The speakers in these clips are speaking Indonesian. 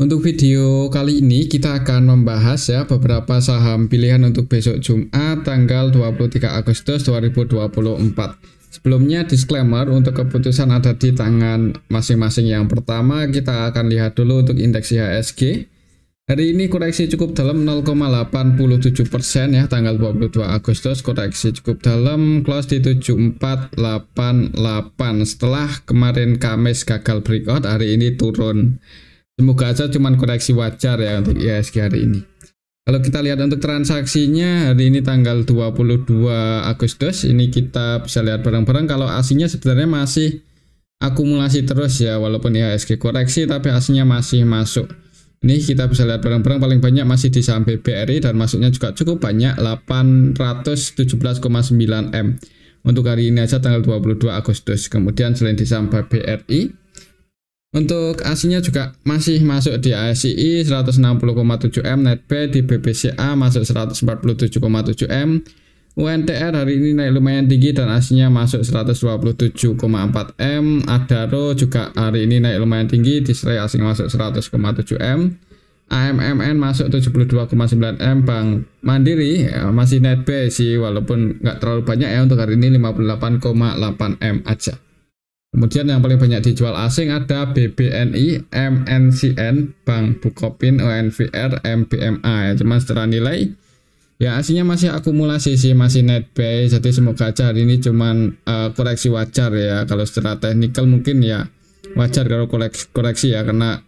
Untuk video kali ini kita akan membahas ya beberapa saham pilihan untuk besok Jumat tanggal 23 Agustus 2024. Sebelumnya disclaimer, untuk keputusan ada di tangan masing-masing. Yang pertama kita akan lihat dulu untuk indeks IHSG. Hari ini koreksi cukup dalam 0,87% ya, tanggal 22 Agustus koreksi cukup dalam, close di 7488 setelah kemarin Kamis gagal breakout, hari ini turun. Semoga aja cuman koreksi wajar ya untuk IHSG hari ini. Kalau kita lihat untuk transaksinya hari ini tanggal 22 Agustus, ini kita bisa lihat bareng-bareng kalau aslinya sebenarnya masih akumulasi terus ya, walaupun IHSG koreksi tapi aslinya masih masuk. Ini kita bisa lihat bareng-bareng paling banyak masih di saham BBRI dan masuknya juga cukup banyak, 817,9 M untuk hari ini aja tanggal 22 Agustus. Kemudian selain di saham BBRI, untuk aslinya juga masih masuk di ASI 160,7 M, Netpay di BBCA masuk 147,7 M, UNTR hari ini naik lumayan tinggi dan aslinya masuk 127,4 M, Adaro juga hari ini naik lumayan tinggi, di Serai asing masuk 100,7 M, AMMN masuk 72,9 M, Bank Mandiri ya, masih Netpay sih walaupun nggak terlalu banyak ya, untuk hari ini 58,8 M aja. Kemudian yang paling banyak dijual asing ada BBNI, MNCN, Bank Bukopin, ONVR, MBMA ya. Cuman secara nilai ya aslinya masih akumulasi sih, masih Netpay. Jadi semoga aja hari ini cuman koreksi wajar ya. Kalau secara teknikal mungkin ya wajar kalau koreksi ya, karena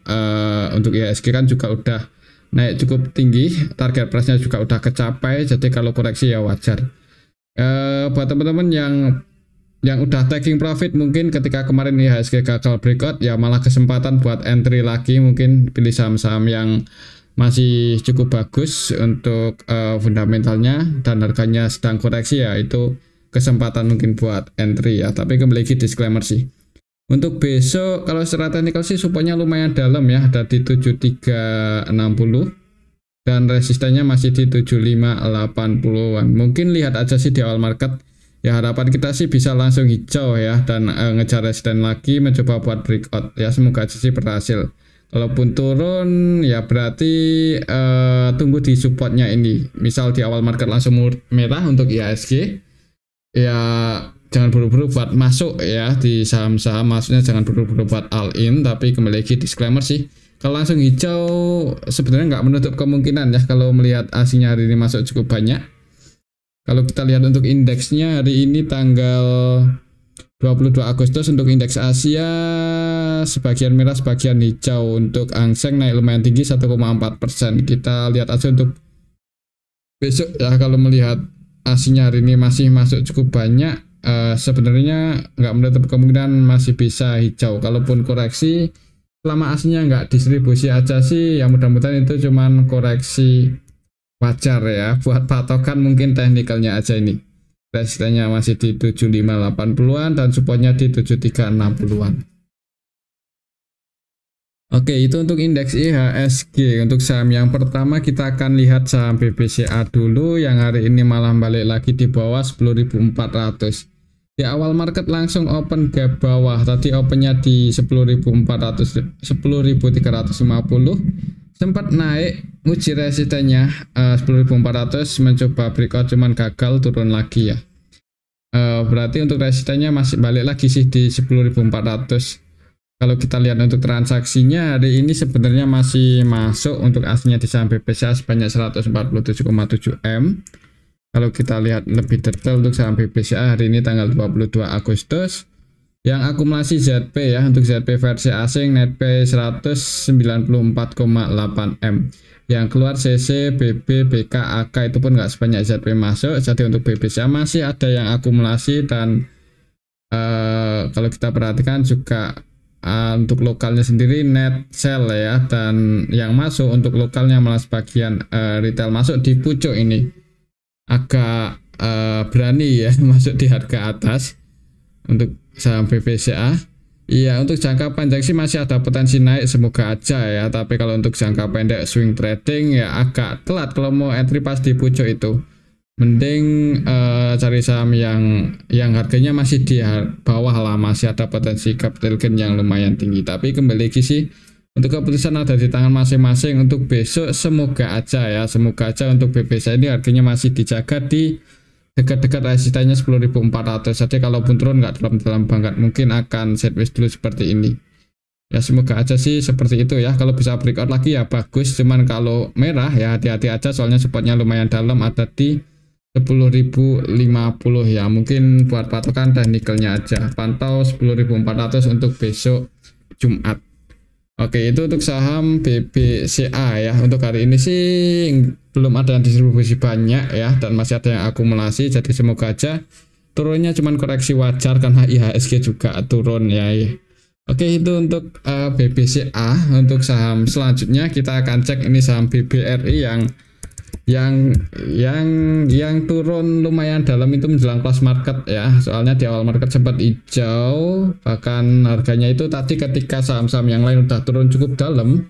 untuk IHSG kan juga udah naik cukup tinggi, target price-nya juga udah kecapai. Jadi kalau koreksi ya wajar. Buat teman-teman yang udah taking profit, mungkin ketika kemarin IHSG gagal breakout ya malah kesempatan buat entry lagi, mungkin pilih saham-saham yang masih cukup bagus untuk fundamentalnya dan harganya sedang koreksi ya, itu kesempatan mungkin buat entry ya. Tapi kembali lagi disclaimer sih, untuk besok kalau secara teknikal sih supportnya lumayan dalam ya, ada di 7360 dan resistennya masih di 7580-an. Mungkin lihat aja sih di awal market ya, harapan kita sih bisa langsung hijau ya dan ngejar resisten lagi, mencoba buat breakout ya, semoga aja sih berhasil. Kalaupun turun ya berarti tunggu di supportnya ini, misal di awal market langsung merah untuk IHSG ya, jangan buru-buru buat masuk ya di saham-saham, maksudnya jangan buru-buru buat all in. Tapi kembali lagi disclaimer sih, kalau langsung hijau sebenarnya nggak menutup kemungkinan ya, kalau melihat aslinya hari ini masuk cukup banyak. Kalau kita lihat untuk indeksnya hari ini tanggal 22 Agustus, untuk indeks Asia sebagian merah sebagian hijau. Untuk Hang Seng naik lumayan tinggi 1,4%. Kita lihat aja untuk besok ya, kalau melihat aslinya hari ini masih masuk cukup banyak, sebenarnya nggak menutup kemungkinan masih bisa hijau. Kalaupun koreksi, selama aslinya nggak distribusi aja sih ya, mudah-mudahan itu cuman koreksi wajar ya. Buat patokan mungkin teknikalnya aja, ini resistennya masih di 7580-an dan supportnya di 7360-an. Oke, itu untuk indeks IHSG. Untuk saham yang pertama kita akan lihat saham BBCA dulu, yang hari ini malah balik lagi di bawah 10.400. Di awal market langsung open gap bawah, tadi opennya di 10.350, sempat naik uji resistennya 10.400, mencoba breakout cuman gagal, turun lagi ya. Berarti untuk resistennya masih balik lagi sih di 10.400. Kalau kita lihat untuk transaksinya hari ini sebenarnya masih masuk, untuk aslinya di saham BBCA sebanyak 147,7 M. Kalau kita lihat lebih detail untuk saham BBCA hari ini tanggal 22 Agustus, yang akumulasi ZP ya, untuk ZP versi asing Netpay 194,8 M. Yang keluar CC, BB, BK, AK itu pun nggak sebanyak ZP masuk. Jadi untuk BBCA masih ada yang akumulasi, dan kalau kita perhatikan juga untuk lokalnya sendiri net sell ya, dan yang masuk untuk lokalnya malah sebagian retail masuk di pucuk ini. Agak berani ya masuk di harga atas untuk saham BBCA. Iya, untuk jangka panjang sih masih ada potensi naik, semoga aja ya. Tapi kalau untuk jangka pendek swing trading ya agak telat kalau mau entry pas di pucuk itu. Mending cari saham yang harganya masih di bawah lah, masih ada potensi capital gain yang lumayan tinggi. Tapi kembali lagi sih Untuk keputusan ada di tangan masing-masing. Untuk besok semoga aja ya, semoga aja untuk BBSA ini harganya masih dijaga di dekat-dekat resistennya 10.400. Jadi kalaupun turun nggak dalam banget, mungkin akan sideways dulu seperti ini. Ya semoga aja sih seperti itu ya. Kalau bisa breakout lagi ya bagus. Cuman kalau merah ya hati-hati aja, soalnya supportnya lumayan dalam, ada di 10.050 ya. Mungkin buat patokan teknikalnya aja. Pantau 10.400 untuk besok Jumat. Oke, itu untuk saham BBCA ya. Untuk hari ini sih belum ada yang distribusi banyak ya, dan masih ada yang akumulasi. Jadi semoga aja turunnya cuman koreksi wajar karena IHSG juga turun ya. Oke, itu untuk BBCA. Untuk saham selanjutnya kita akan cek ini saham BBRI yang turun lumayan dalam itu menjelang close market ya. Soalnya di awal market sempat hijau, bahkan harganya itu tadi ketika saham-saham yang lain udah turun cukup dalam,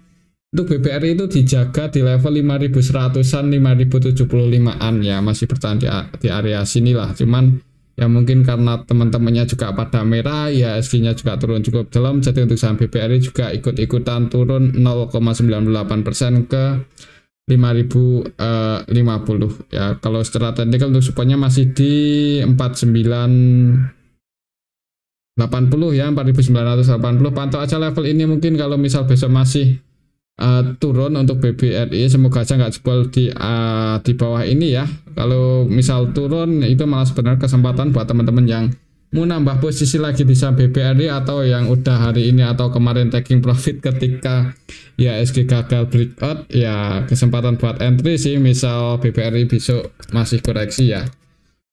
untuk BBRI itu dijaga di level 5.100-an, 5.075-an ya, masih bertahan di area sinilah. Cuman ya mungkin karena teman-temannya juga pada merah ya, SG-nya juga turun cukup dalam, jadi untuk saham BBRI juga ikut-ikutan turun 0,98% ke 5.050 ya. Kalau secara teknikal untuk supportnya masih di 4980 ya, 4980. Pantau aja level ini, mungkin kalau misal besok masih turun untuk BBRI, semoga aja nggak jebol di bawah ini ya. Kalau misal turun itu malah sebenarnya kesempatan buat teman-teman yang mau nambah posisi lagi di saham BBRI, atau yang udah hari ini atau kemarin taking profit ketika ya SG gagal breakout ya, kesempatan buat entry sih misal BBRI besok masih koreksi ya.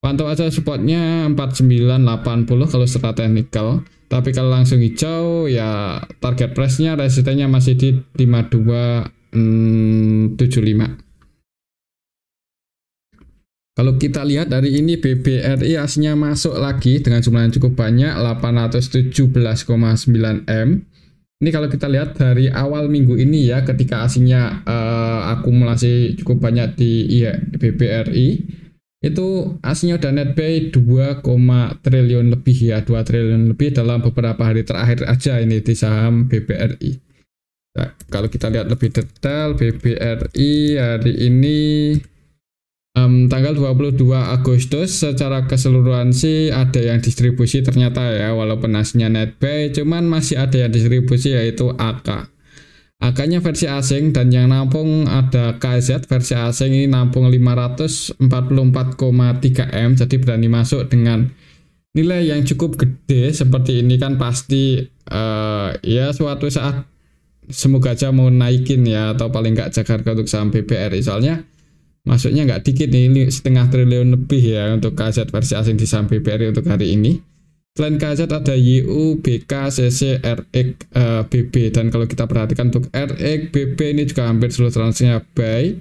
Pantau aja supportnya 4980 kalau secara teknikal, tapi kalau langsung hijau ya target price-nya resistennya masih di 5275. Kalau kita lihat dari ini BBRI aslinya masuk lagi dengan jumlah yang cukup banyak, 817,9 M. Ini kalau kita lihat dari awal minggu ini ya, ketika aslinya akumulasi cukup banyak di BBRI, itu aslinya udah net buy 2, triliun lebih ya, 2 triliun lebih dalam beberapa hari terakhir aja ini di saham BBRI. Nah, kalau kita lihat lebih detail BBRI hari ini tanggal 22 Agustus secara keseluruhan sih ada yang distribusi ternyata ya, walaupun aslinya net buy, cuman masih ada yang distribusi yaitu AK. AK-nya versi asing, dan yang nampung ada KZ versi asing, ini nampung 544,3 M, jadi berani masuk dengan nilai yang cukup gede seperti ini kan pasti ya suatu saat semoga aja mau naikin ya, atau paling nggak jaga harga untuk saham BBRI, soalnya masuknya nggak dikit nih, 0,5 triliun lebih ya untuk KZ versi asing di saham BBRI untuk hari ini. Selain KZ ada YU, BK, CC, RX, BB, dan kalau kita perhatikan untuk RX, BB ini juga hampir seluruh transaksinya buy.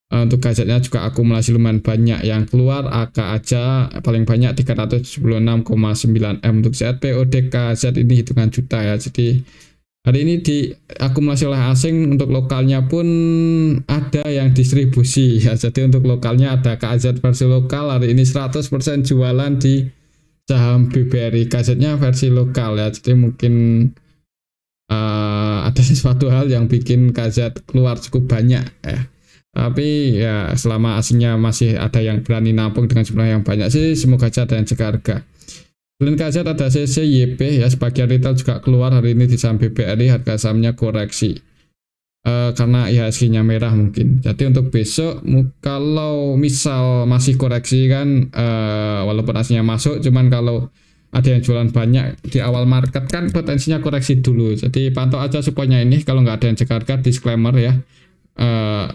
Untuk KZ-nya juga akumulasi lumayan banyak yang keluar, AK aja paling banyak 376,9 M. Untuk ZPOD KZ ini hitungan juta ya, jadi hari ini diakumulasi oleh asing. Untuk lokalnya pun ada yang distribusi ya, jadi untuk lokalnya ada KZ versi lokal hari ini 100% jualan di saham BBRI, KZ-nya versi lokal ya, jadi mungkin ada sesuatu hal yang bikin KZ keluar cukup banyak ya. Tapi ya selama asingnya masih ada yang berani nampung dengan jumlah yang banyak sih, semoga aja ada yang jaga harga. Selain KZ ada CC, YP ya, sebagian retail juga keluar hari ini di saham BBRI, harga sahamnya koreksi karena IHSG-nya merah mungkin. Jadi untuk besok kalau misal masih koreksi kan walaupun aslinya masuk, cuman kalau ada yang jualan banyak di awal market kan potensinya koreksi dulu. Jadi pantau aja supportnya ini, kalau nggak ada yang jaga harga disclaimer ya.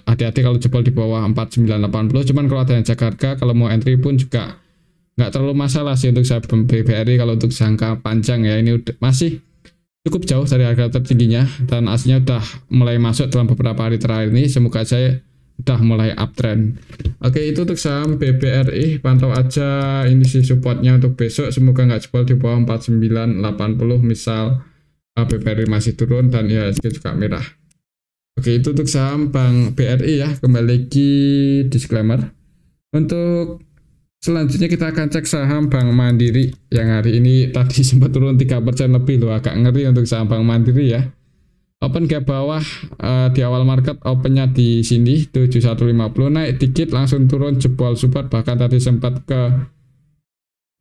Hati-hati kalau jebol di bawah 4980, cuman kalau ada yang jaga harga, kalau mau entry pun juga nggak terlalu masalah sih untuk saham BBRI. Kalau untuk jangka panjang ya, ini udah masih cukup jauh dari harga tertingginya, dan aslinya udah mulai masuk dalam beberapa hari terakhir ini, semoga saya udah mulai uptrend. Oke, itu untuk saham BBRI, pantau aja ini sih supportnya untuk besok, semoga nggak jebol di bawah 4980 misal BBRI masih turun dan IHSG juga merah. Oke, itu untuk saham Bank BRI ya. Kembali lagi disclaimer. Untuk selanjutnya kita akan cek saham Bank Mandiri yang hari ini tadi sempat turun 3% lebih loh, agak ngeri untuk saham Bank Mandiri ya. Open gap bawah di awal market, opennya di sini 7150, naik dikit langsung turun jebol support, bahkan tadi sempat ke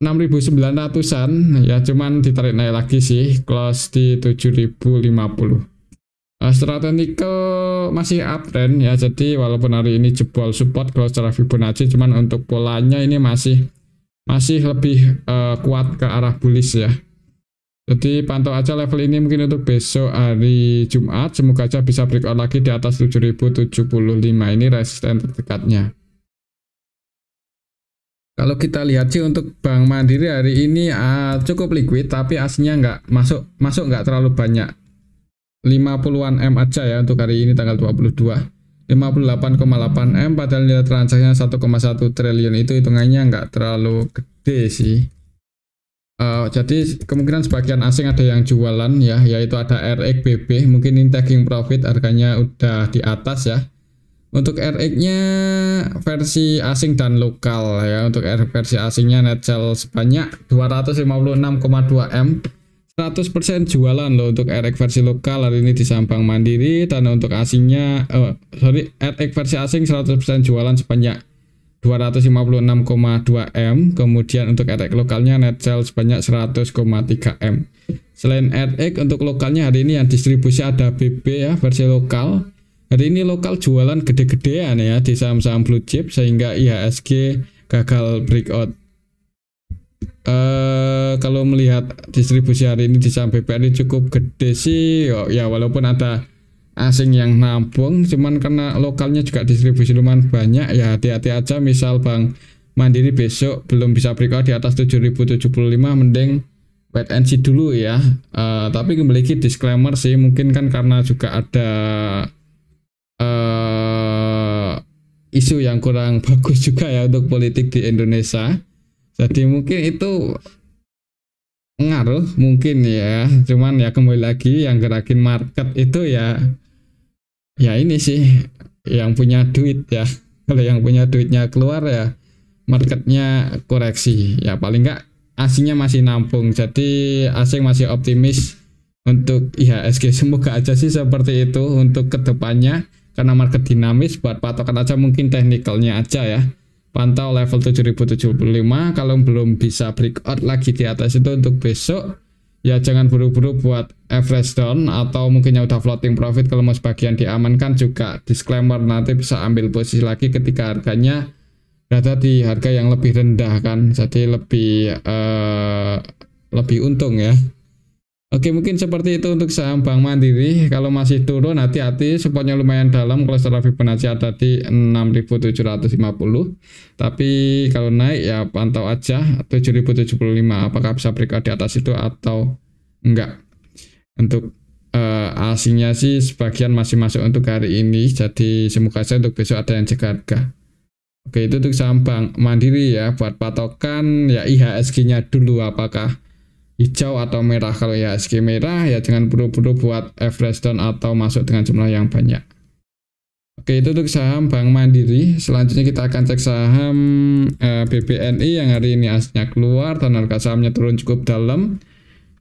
6.900-an ya, cuman ditarik naik lagi sih, close di 7.050. Secara technical masih uptrend ya, jadi walaupun hari ini jebol support kalau secara Fibonacci, cuman untuk polanya ini masih lebih kuat ke arah bullish ya. Jadi pantau aja level ini mungkin untuk besok hari Jumat, semoga aja bisa breakout lagi di atas 7.075, ini resisten terdekatnya. Kalau kita lihat sih untuk Bank Mandiri hari ini cukup liquid, tapi aslinya nggak masuk nggak terlalu banyak. 50-an M aja ya untuk hari ini tanggal 22. 58,8 M, padahal nilai transaksinya 1,1 triliun, itu hitungannya nggak terlalu gede sih. Jadi kemungkinan sebagian asing ada yang jualan ya, yaitu ada RX BB, mungkin ini taking profit, harganya udah di atas ya. Untuk RX-nya versi asing dan lokal ya, untuk versi asingnya net sell sebanyak 256,2 M, 100% jualan loh untuk RX versi lokal hari ini di saham Bank Mandiri, dan untuk asingnya RX versi asing 100% jualan sebanyak 256,2 M, kemudian untuk RX lokalnya net sell sebanyak 100,3 M. Selain RX, untuk lokalnya hari ini yang distribusi ada BB ya, versi lokal. Hari ini lokal jualan gede-gedean ya di saham-saham blue chip, sehingga IHSG gagal breakout. Kalau melihat distribusi hari ini di saham BBRI cukup gede sih ya, walaupun ada asing yang nampung, cuman karena lokalnya juga distribusi lumayan banyak ya, hati-hati aja. Misal Bank Mandiri besok belum bisa breakout di atas 7.075, mending wait and see dulu ya. Tapi kembali lagi disclaimer sih, mungkin kan karena juga ada isu yang kurang bagus juga ya untuk politik di Indonesia, jadi mungkin itu ngaruh mungkin ya. Cuman ya kembali lagi yang gerakin market itu ya ini sih yang punya duit ya. Kalau yang punya duitnya keluar ya marketnya koreksi ya, paling nggak asingnya masih nampung, jadi asing masih optimis untuk IHSG. Semoga aja sih seperti itu untuk kedepannya, karena market dinamis. Buat patokan aja mungkin teknikalnya aja ya, pantau level 7.075. Kalau belum bisa breakout lagi di atas itu untuk besok ya jangan buru-buru buat average down, atau mungkin yang udah floating profit kalau mau sebagian diamankan juga disclaimer, nanti bisa ambil posisi lagi ketika harganya berada di harga yang lebih rendah kan, jadi lebih untung ya. Oke, mungkin seperti itu untuk saham Bank Mandiri. Kalau masih turun hati-hati, supportnya lumayan dalam, kalau secara Fibonacci ada di 6.750. Tapi kalau naik ya pantau aja 7.075, apakah bisa breakout di atas itu atau enggak. Untuk asingnya sih sebagian masih masuk untuk hari ini, jadi semoga saja untuk besok ada yang jaga harga. Oke, itu untuk saham Bank Mandiri ya. Buat patokan ya IHSG-nya dulu, apakah hijau atau merah. Kalau IHSG merah ya jangan buru-buru buat average down atau masuk dengan jumlah yang banyak. Oke, itu untuk saham Bank Mandiri. Selanjutnya kita akan cek saham BBNI yang hari ini aslinya keluar dan harga sahamnya turun cukup dalam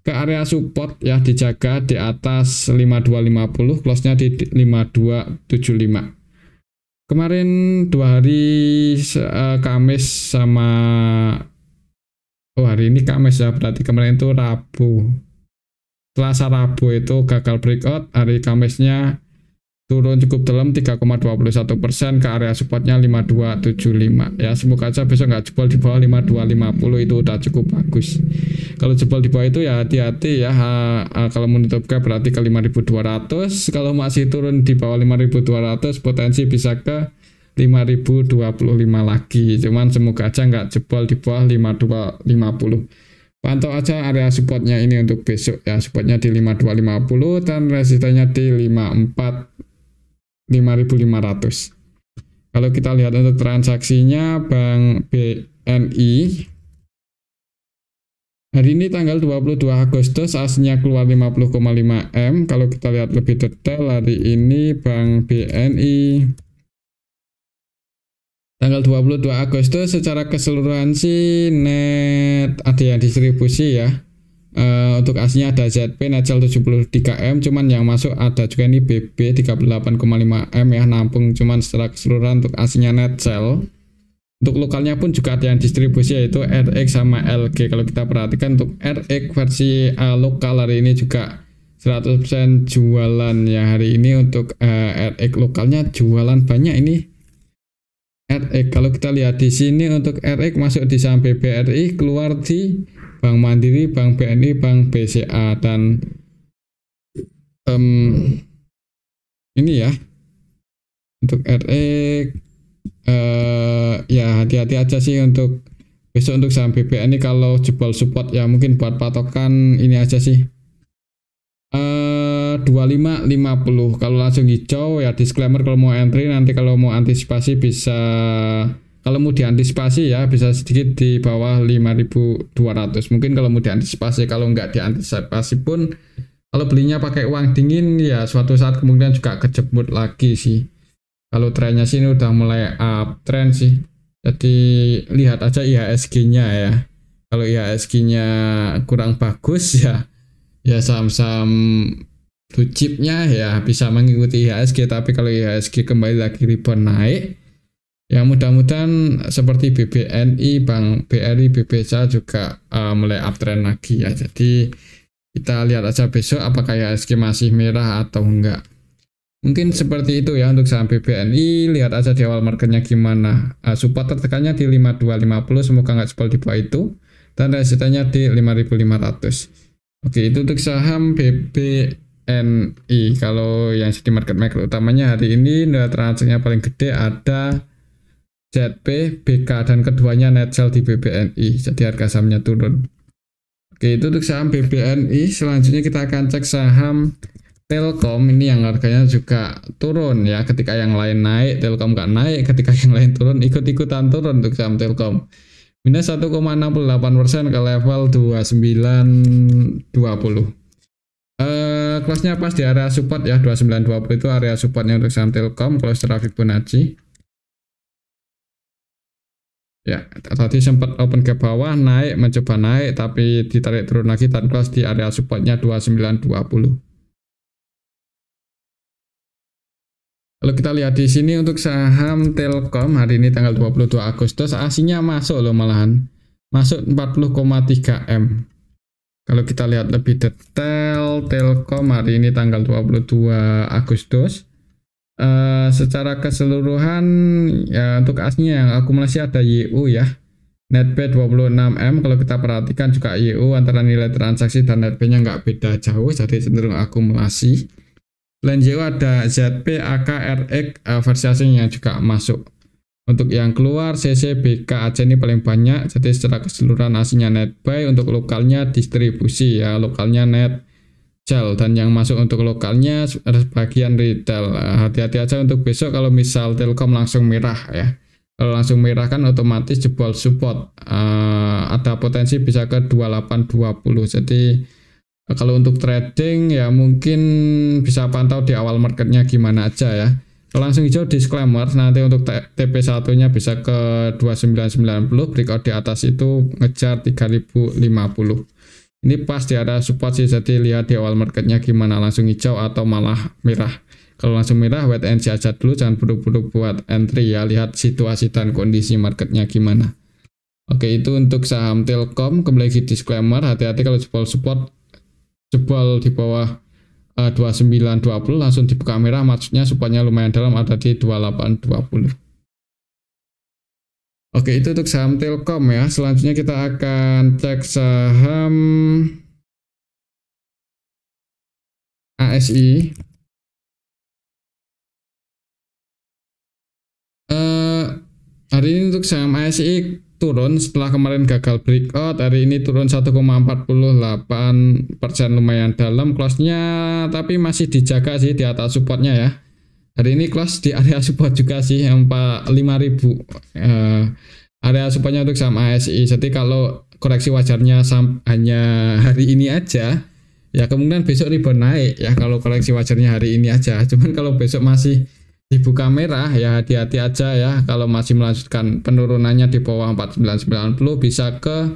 ke area support ya, dijaga di atas 5250, close-nya di 5275. Kemarin 2 hari Kamis sama hari ini Kamis ya, berarti kemarin itu Rabu, Selasa Rabu itu gagal breakout. Hari Kamisnya turun cukup dalam 3,21% ke area supportnya 5275 ya. Semoga aja besok nggak jebol di bawah 5250, itu udah cukup bagus. Kalau jebol di bawah itu ya hati-hati ya. Kalau menutup gap berarti ke 5200. Kalau masih turun di bawah 5200 potensi bisa ke 5025 lagi. Cuman semoga aja nggak jebol di bawah 5250. Pantau aja area supportnya ini untuk besok ya. Supportnya di 5250 dan resistennya di 5500. Kalau kita lihat untuk transaksinya Bank BNI hari ini tanggal 22 Agustus aslinya keluar 50,5 M. Kalau kita lihat lebih detail hari ini Bank BNI tanggal 22 Agustus secara keseluruhan sih net ada yang distribusi ya. Untuk aslinya ada ZP Netcell 73M, cuman yang masuk ada juga ini BB 38,5M ya, nampung cuman secara keseluruhan untuk aslinya Netcell. Untuk lokalnya pun juga ada yang distribusi yaitu RX sama LG. Kalau kita perhatikan untuk RX versi lokal hari ini juga 100% jualan ya hari ini. Untuk RX lokalnya jualan banyak ini RX. Kalau kita lihat di sini untuk RX masuk di saham BBRI, keluar di Bank Mandiri, Bank BNI, Bank BCA, dan ini ya untuk RX. Ya hati-hati aja sih untuk besok untuk saham BBN ini. Kalau jebol support ya mungkin buat patokan ini aja sih 25.50. Kalau langsung hijau ya disclaimer kalau mau entry, nanti kalau mau antisipasi bisa, kalau mau diantisipasi ya bisa sedikit di bawah 5.200 mungkin kalau mau diantisipasi. Kalau nggak diantisipasi pun kalau belinya pakai uang dingin ya suatu saat kemungkinan juga kejebur lagi sih. Kalau trennya sih ini udah mulai uptrend sih. Jadi lihat aja IHSG-nya ya. Kalau IHSG-nya kurang bagus ya saham-saham blue chip-nya ya bisa mengikuti IHSG. Tapi kalau IHSG kembali lagi rebound naik, ya mudah-mudahan seperti BBNI, Bank BRI, BBCA juga mulai uptrend lagi ya. Jadi kita lihat aja besok apakah IHSG masih merah atau enggak. Mungkin seperti itu ya untuk saham BBNI. Lihat aja di awal marketnya gimana. Support tertekannya di 5250, semoga nggak jebol di bawah itu, dan resistennya di 5500. Oke, itu untuk saham BBNI. Kalau yang di market maker utamanya hari ini nilai transaksinya paling gede ada ZP, BK, dan keduanya Netcell di BBNI. Jadi harga sahamnya turun. Oke, itu untuk saham BBNI. Selanjutnya kita akan cek saham Telkom. Ini yang harganya juga turun ya. Ketika yang lain naik, Telkom nggak naik. Ketika yang lain turun, ikut-ikutan turun untuk saham Telkom. Minus 1,68% ke level 2920. Kelasnya pas di area support ya, 2920 itu area supportnya untuk saham Telkom kalau secara Fibonacci. Ya, tadi sempat open ke bawah, naik, mencoba naik, tapi ditarik turun lagi dan close di area supportnya 2920. Kalau kita lihat di sini untuk saham Telkom hari ini tanggal 22 Agustus aslinya masuk loh, malahan masuk 40,3 M. Kalau kita lihat lebih detail Telkom hari ini tanggal 22 Agustus secara keseluruhan ya untuk aslinya yang akumulasi ada YU ya, NetB 26M. Kalau kita perhatikan juga YU antara nilai transaksi dan NetB-nya nggak beda jauh, jadi cenderung akumulasi. Selain JU ada ZP, AK, RX versi asing yang juga masuk. Untuk yang keluar CC, BK, AC ini paling banyak. Jadi secara keseluruhan aslinya netbuy, untuk lokalnya distribusi ya, lokalnya Netcell, dan yang masuk untuk lokalnya ada sebagian retail. Hati-hati aja untuk besok kalau misal Telkom langsung merah ya. Kalau langsung merah kan otomatis jebol support. Ada potensi bisa ke 2820. Jadi kalau untuk trading ya mungkin bisa pantau di awal marketnya gimana aja ya. Kalau langsung hijau disclaimer, nanti untuk TP1 nya bisa ke 2990, breakout di atas itu ngejar 3050. Ini pas di area support sih, jadi lihat di awal marketnya gimana, langsung hijau atau malah merah. Kalau langsung merah wait and see aja dulu, jangan buru-buru buat entry ya, lihat situasi dan kondisi marketnya gimana. Oke, itu untuk saham Telkom. Kembali lagi disclaimer, hati-hati kalau jebol support, jebol di bawah 2920 langsung dibuka merah, maksudnya supportnya lumayan dalam, ada di 2820. Oke, itu untuk saham Telkom ya. Selanjutnya kita akan cek saham ASI. Hari ini untuk saham ASI turun setelah kemarin gagal breakout. Hari ini turun 1,48%, lumayan dalam close-nya, tapi masih dijaga sih di atas supportnya ya. Hari ini close di area support juga sih, 5.000 area supportnya untuk saham ASI. Jadi kalau koreksi wajarnya hanya hari ini aja ya, kemungkinan besok rebound naik ya kalau koreksi wajarnya hari ini aja. Cuman kalau besok masih dibuka merah ya hati-hati aja ya. Kalau masih melanjutkan penurunannya di bawah 4990 bisa ke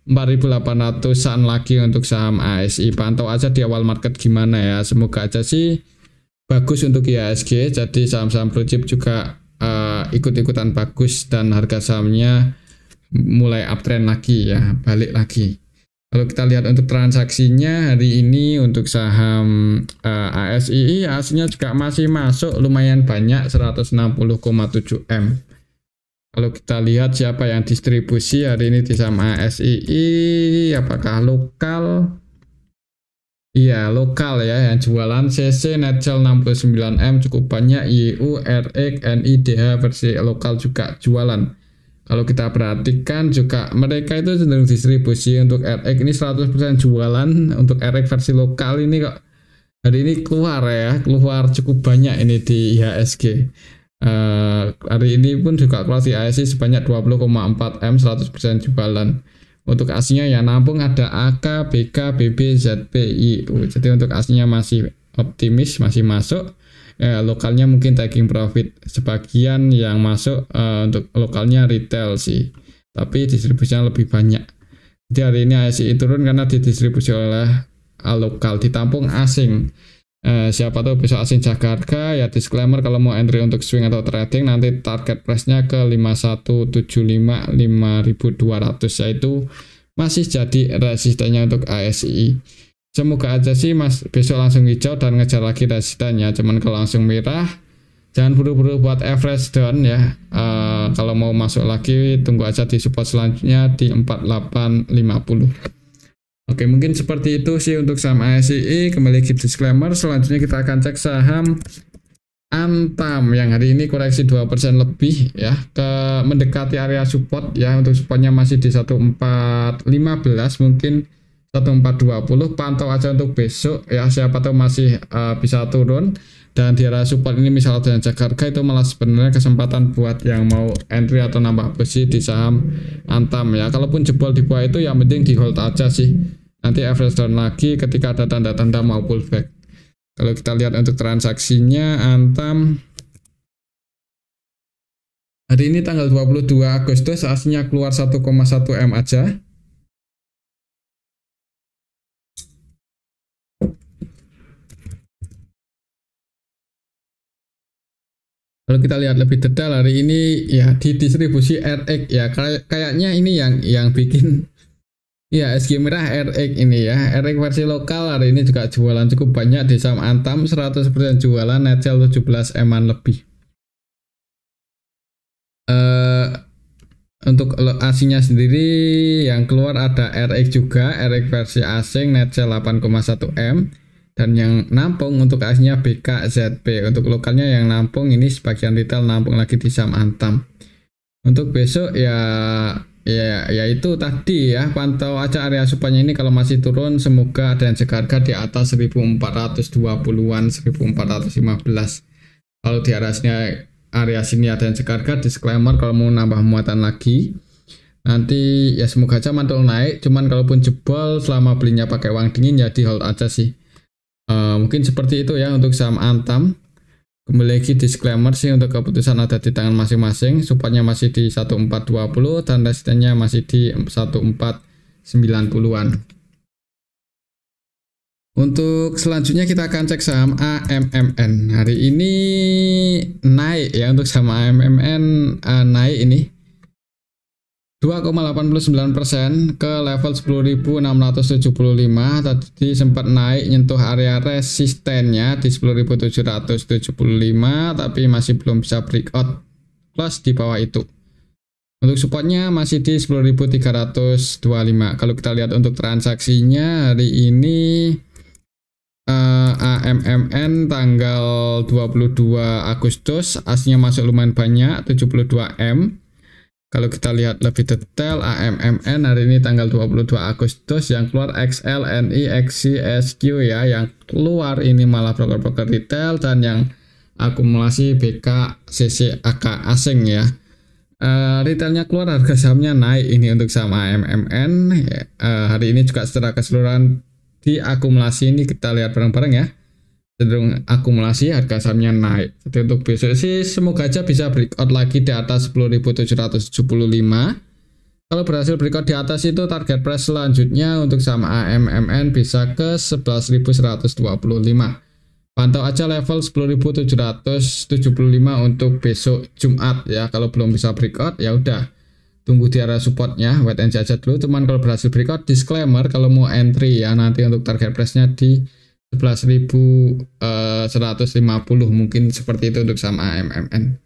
4.800-an lagi untuk saham ASI. Pantau aja di awal market gimana ya. Semoga aja sih bagus untuk IHSG. Jadi saham-saham blue chip juga ikut-ikutan bagus dan harga sahamnya mulai uptrend lagi ya, balik lagi. Kalau kita lihat untuk transaksinya hari ini untuk saham ASI, hasilnya juga masih masuk lumayan banyak 160,7 M. Kalau kita lihat siapa yang distribusi hari ini di saham ASI, apakah lokal? Iya, lokal ya yang jualan. CC Netcel 69M cukup banyak, YU, RX, NIDH versi lokal juga jualan. Kalau kita perhatikan juga mereka itu cenderung distribusi. Untuk RX ini 100% jualan, untuk RX versi lokal ini kok hari ini keluar ya, keluar cukup banyak ini di IHSG. Hari ini pun juga keluar di ASI sebanyak 20,4 M, 100% jualan. Untuk aslinya ya nampung ada AK, BK, BB, ZP, IU. Jadi untuk aslinya masih optimis, masih masuk. Lokalnya mungkin taking profit sebagian yang masuk. Untuk lokalnya retail sih, tapi distribusinya lebih banyak. Jadi hari ini ASI turun karena didistribusi oleh lokal, ditampung asing. Siapa tahu besok asing jaga harga ya. Disclaimer, kalau mau entry untuk swing atau trading nanti target price-nya ke 5175 5200, yaitu masih jadi resistennya untuk ASI. Semoga aja sih mas besok langsung hijau dan ngejar lagi resistennya. Cuman kalau langsung merah jangan buru-buru buat average down ya. Kalau mau masuk lagi tunggu aja di support selanjutnya di 4850. Oke, mungkin seperti itu sih untuk saham ASI. Kembali ke disclaimer, selanjutnya kita akan cek saham Antam yang hari ini koreksi 2% lebih ya, ke mendekati area support ya. Untuk supportnya masih di 1415, mungkin 1420. Pantau aja untuk besok ya, siapa tahu masih bisa turun. Dan di area support ini misal ada yang jaga harga, itu malah sebenarnya kesempatan buat yang mau entry atau nambah posisi di saham Antam ya. Kalaupun jebol di bawah itu yang penting di hold aja sih. Nanti average down lagi ketika ada tanda-tanda mau pullback. Kalau kita lihat untuk transaksinya Antam hari ini tanggal 22 Agustus aslinya keluar 1,1 M aja. Kalau kita lihat lebih detail hari ini ya di distribusi RX ya, kayaknya ini yang bikin ya SG merah RX ini ya. RX versi lokal hari ini juga jualan cukup banyak di saham Antam, 100% jualan, Netcel 17 M-an lebih. Untuk aslinya sendiri yang keluar ada RX juga, RX versi asing Netcel 8,1 M. Dan yang nampung untuk aslinya BKZP. Untuk lokalnya yang nampung ini sebagian retail nampung lagi di saham Antam. Untuk besok ya itu tadi ya, pantau aja area supportnya ini. Kalau masih turun semoga ada yang jaga harga di atas 1420-an, 1415. Kalau di area sini ada yang jaga harga, disclaimer kalau mau nambah muatan lagi nanti ya semoga aja mantul naik. Cuman kalaupun jebol selama belinya pakai uang dingin ya di hold aja sih. Mungkin seperti itu ya untuk saham Antam. Kembali lagi disclaimer sih, untuk keputusan ada di tangan masing-masing. Supportnya masih di 1420 dan resistennya masih di 1490-an. Untuk selanjutnya kita akan cek saham AMMN. Hari ini naik ya, untuk saham AMMN naik ini 2,89% ke level 10.675. Tadi sempat naik nyentuh area resistennya di 10.775, tapi masih belum bisa breakout plus di bawah itu. Untuk supportnya masih di 10.325. Kalau kita lihat untuk transaksinya hari ini AMMN tanggal 22 Agustus aslinya masuk lumayan banyak, 72 M. Kalau kita lihat lebih detail AMMN hari ini tanggal 22 Agustus yang keluar XL, NI, XC, SQ ya. Yang keluar ini malah broker-broker retail dan yang akumulasi BK, CC, AK asing ya. Retailnya keluar, harga sahamnya naik ini untuk saham AMMN. Hari ini juga secara keseluruhan di akumulasi ini kita lihat bareng-bareng ya. Cenderung akumulasi, harga sahamnya naik. Jadi untuk besok sih semoga aja bisa breakout lagi di atas 10.775. Kalau berhasil breakout di atas itu target price selanjutnya untuk saham AMMN bisa ke 11.125. Pantau aja level 10.775 untuk besok Jumat ya. Kalau belum bisa breakout ya udah tunggu di area supportnya, wait and see aja dulu. Cuman kalau berhasil breakout, disclaimer kalau mau entry ya nanti untuk target price-nya di 11.150 mungkin seperti itu untuk saham AMMN.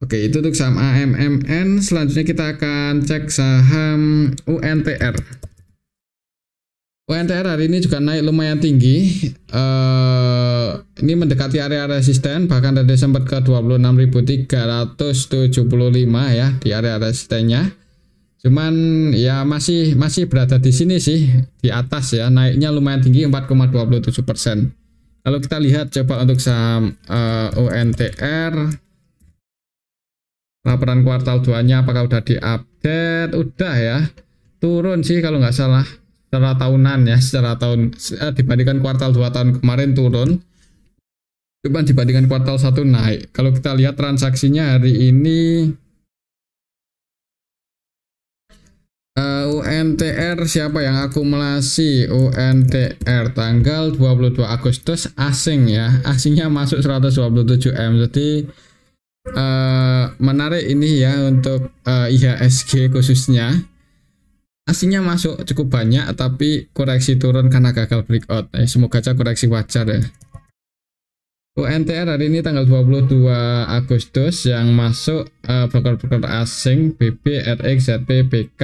Oke, itu untuk saham AMMN. Selanjutnya kita akan cek saham UNTR. UNTR hari ini juga naik lumayan tinggi. Ini mendekati area resisten, bahkan tadi sempat ke 26.375 ya di area resistennya. Cuman ya masih berada di sini sih, di atas ya. Naiknya lumayan tinggi 4,27%. Kalau kita lihat coba untuk saham UNTR, laporan kuartal 2-nya apakah udah diupdate? Udah ya, turun sih kalau nggak salah secara tahunan ya, secara tahun dibandingkan kuartal 2 tahun kemarin turun, cuman dibandingkan kuartal 1 naik. Kalau kita lihat transaksinya hari ini UNTR siapa yang akumulasi UNTR tanggal 22 Agustus asing ya, asingnya masuk 127M. Jadi menarik ini ya untuk IHSG khususnya, aslinya masuk cukup banyak tapi koreksi turun karena gagal breakout. Semoga aja koreksi wajar ya. UNTR hari ini tanggal 22 Agustus yang masuk broker-broker asing BB, RX, ZP, BK,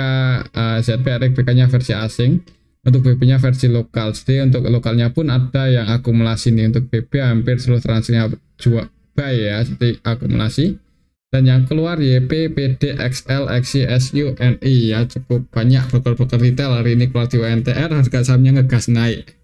ZP, RX, BK nya versi asing, untuk BB nya versi lokal. Jadi untuk lokalnya pun ada yang akumulasi nih. Untuk BB hampir seluruh transaksinya buy ya, jadi akumulasi. Dan yang keluar YP, PD, XL, XI, SU, NI ya, cukup banyak broker-broker retail hari ini keluar di UNTR. Harga sahamnya ngegas naik.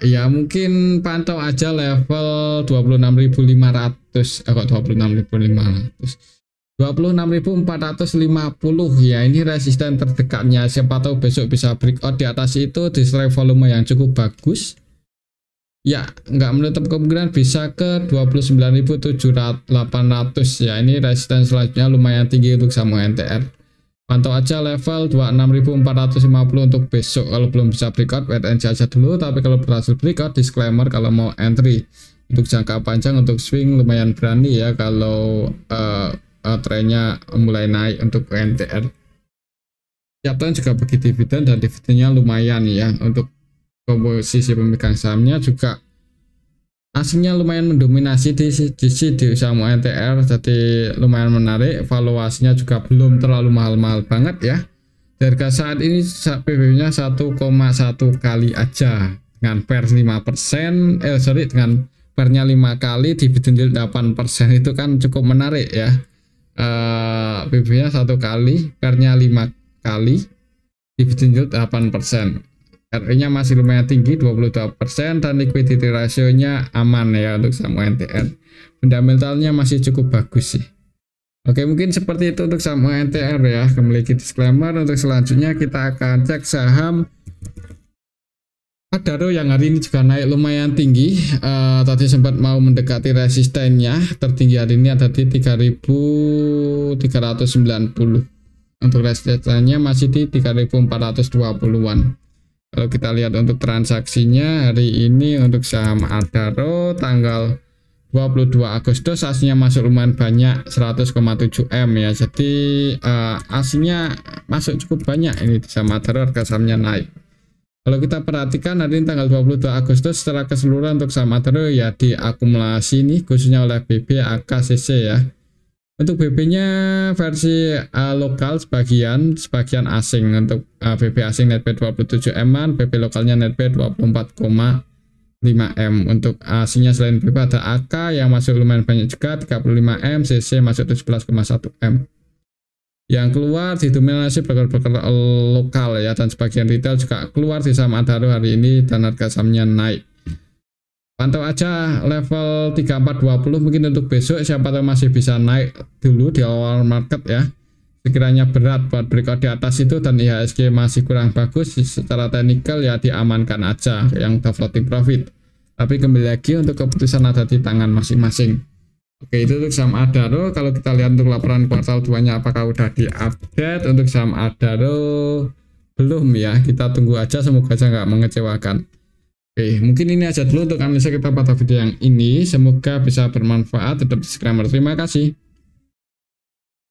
Ya mungkin pantau aja level 26.500 kok 26.500, 26.450 ya, ini resisten terdekatnya. Siapa tahu besok bisa breakout di atas itu, display volume yang cukup bagus ya, nggak menutup kemungkinan bisa ke 29.800 ya. Ini resisten selanjutnya lumayan tinggi untuk saham UNTR. Pantau aja level 26.450 untuk besok. Kalau belum bisa breakout, wait and see aja dulu. Tapi kalau berhasil breakout, disclaimer kalau mau entry untuk jangka panjang, untuk swing lumayan berani ya kalau trennya mulai naik untuk UNTR. Tiap tahun juga bagi dividen, dan dividennya lumayan ya. Untuk komposisi pemegang sahamnya juga asingnya lumayan mendominasi di saham UNTR, jadi lumayan menarik. Valuasinya juga belum terlalu mahal-mahal banget ya. Harga saat ini PB-nya 1,1 kali aja dengan PER 5%, dengan PER-nya 5 kali, dividen yield 8%, itu kan cukup menarik ya. PB-nya 1 kali, PER-nya 5 kali, dividen yield 8%. RE-nya masih lumayan tinggi 22%, dan liquidity ratio-nya aman ya untuk saham UNTR. Fundamentalnya masih cukup bagus sih. Oke, mungkin seperti itu untuk saham UNTR ya. Memiliki disclaimer. Untuk selanjutnya kita akan cek saham Adaro yang hari ini juga naik lumayan tinggi. Tadi sempat mau mendekati resistennya. Tertinggi hari ini ada di 3.390. Untuk resistennya masih di 3.420-an. Kalau kita lihat untuk transaksinya hari ini untuk saham Adaro tanggal 22 Agustus aslinya masuk lumayan banyak, 100,7M ya. Jadi aslinya masuk cukup banyak ini di saham Adaro, harga sahamnya naik. Kalau kita perhatikan hari ini tanggal 22 Agustus secara keseluruhan untuk saham Adaro ya diakumulasi nih khususnya oleh BB, AKCC ya. Untuk BB-nya versi lokal sebagian asing. Untuk BB asing netp 27M-an, BB lokalnya netp 24,5M. Untuk asingnya selain BB ada AK yang masuk lumayan banyak juga 35M, CC masuk 17,1M. Yang keluar didominasi broker-broker lokal ya, dan sebagian retail juga keluar di saham Adaro hari ini dan harga sahamnya naik. Pantau aja level 3420 mungkin untuk besok, siapa tahu masih bisa naik dulu di awal market ya. Sekiranya berat buat breakout di atas itu dan IHSG masih kurang bagus secara teknikal ya diamankan aja yang udah floating profit. Tapi kembali lagi untuk keputusan ada di tangan masing-masing. Oke, itu untuk saham Adaro. Kalau kita lihat untuk laporan kuartal 2-nya apakah udah diupdate. Untuk saham Adaro belum ya, kita tunggu aja, semoga aja nggak mengecewakan. Oke, mungkin ini aja dulu untuk analisa kita pada video yang ini, semoga bisa bermanfaat. Tetap disclaimer, terima kasih.